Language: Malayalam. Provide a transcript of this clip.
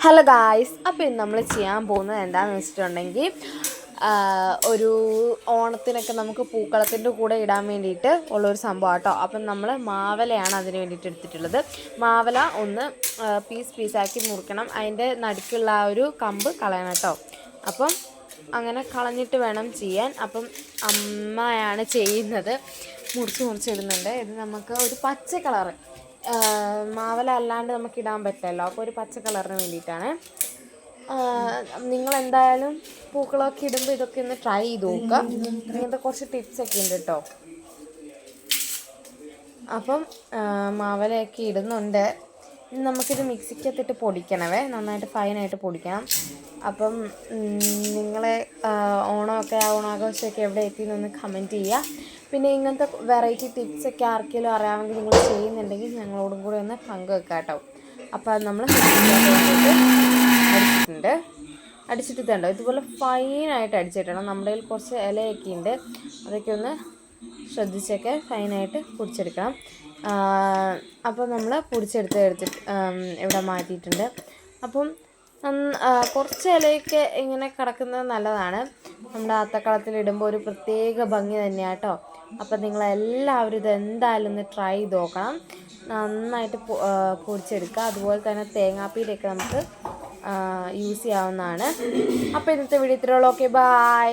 ഹലോ ഗായ്സ്, അപ്പോൾ ഇന്ന് നമ്മൾ ചെയ്യാൻ പോകുന്നത് എന്താണെന്ന് വെച്ചിട്ടുണ്ടെങ്കിൽ ഒരു ഓണത്തിനൊക്കെ നമുക്ക് പൂക്കളത്തിൻ്റെ കൂടെ ഇടാൻ വേണ്ടിയിട്ട് ഉള്ളൊരു സംഭവം കേട്ടോ. അപ്പം നമ്മൾ മാവലയാണ് അതിന് വേണ്ടിയിട്ട് എടുത്തിട്ടുള്ളത്. മാവല ഒന്ന് പീസാക്കി മുറിക്കണം. അതിൻ്റെ നടുക്കുള്ള ആ ഒരു കമ്പ് കളയണം കേട്ടോ. അപ്പം അങ്ങനെ കളഞ്ഞിട്ട് വേണം ചെയ്യാൻ. അപ്പം അമ്മയാണ് ചെയ്യുന്നത്, മുറിച്ചിടുന്നുണ്ട്. ഇത് നമുക്ക് ഒരു പച്ച കളറ് മാവല അല്ലാണ്ട് നമുക്ക് ഇടാൻ പറ്റില്ലല്ലോ, അപ്പോൾ ഒരു പച്ച കളറിന് വേണ്ടിയിട്ടാണ്. നിങ്ങളെന്തായാലും പൂക്കളൊക്കെ ഇടുമ്പോൾ ഇതൊക്കെ ഒന്ന് ട്രൈ ചെയ്ത് നോക്കുക. ഇങ്ങനത്തെ കുറച്ച് ടിപ്സൊക്കെ ഉണ്ട് കേട്ടോ. അപ്പം മാവലയൊക്കെ ഇടുന്നുണ്ട്. നമുക്കിത് മിക്സിക്കകത്തിട്ട് പൊടിക്കണവേ, നന്നായിട്ട് ഫൈനായിട്ട് പൊടിക്കണം. അപ്പം നിങ്ങളെ ഓണാഘോഷമൊക്കെ എവിടെ എത്തിയെന്നൊന്ന് കമൻറ്റ് ചെയ്യുക. പിന്നെ ഇങ്ങനത്തെ വെറൈറ്റി ടിപ്സൊക്കെ ആർക്കെങ്കിലും അറിയാമെങ്കിൽ നിങ്ങൾ ചെയ്യുന്നുണ്ടെങ്കിൽ ഞങ്ങളോടും കൂടെ ഒന്ന് പങ്കുവെക്കാം കേട്ടോ. അപ്പോൾ അത് നമ്മൾ അടിച്ചിട്ടുണ്ടോ, ഇതുപോലെ ഫൈനായിട്ട് അടിച്ചിട്ടണം. നമ്മുടെ കയ്യിൽ കുറച്ച് ഇലയൊക്കെ ഉണ്ട്, അതൊക്കെ ഒന്ന് ശ്രദ്ധിച്ചൊക്കെ ഫൈനായിട്ട് പൊടിച്ചെടുക്കണം. അപ്പോൾ നമ്മൾ പൊടിച്ചെടുത്തിട്ട് ഇവിടെ മാറ്റിയിട്ടുണ്ട്. അപ്പം കുറച്ച് ഇലയൊക്കെ ഇങ്ങനെ കിടക്കുന്നത് നല്ലതാണ്. നമ്മുടെ അത്തക്കളത്തിലിടുമ്പോൾ ഒരു പ്രത്യേക ഭംഗി തന്നെയാണ് കേട്ടോ. അപ്പം നിങ്ങളെല്ലാവരും ഇത് എന്തായാലും ഒന്ന് ട്രൈ ചെയ്ത് നോക്കണം. നന്നായിട്ട് പൊടിച്ചെടുക്കുക. അതുപോലെ തന്നെ തേങ്ങാപ്പീരയൊക്കെ നമുക്ക് യൂസ് ചെയ്യാവുന്നതാണ്. അപ്പോൾ ഇന്നത്തെ വീഡിയോ ഇത്രയുള്ളൂ. Okay, by.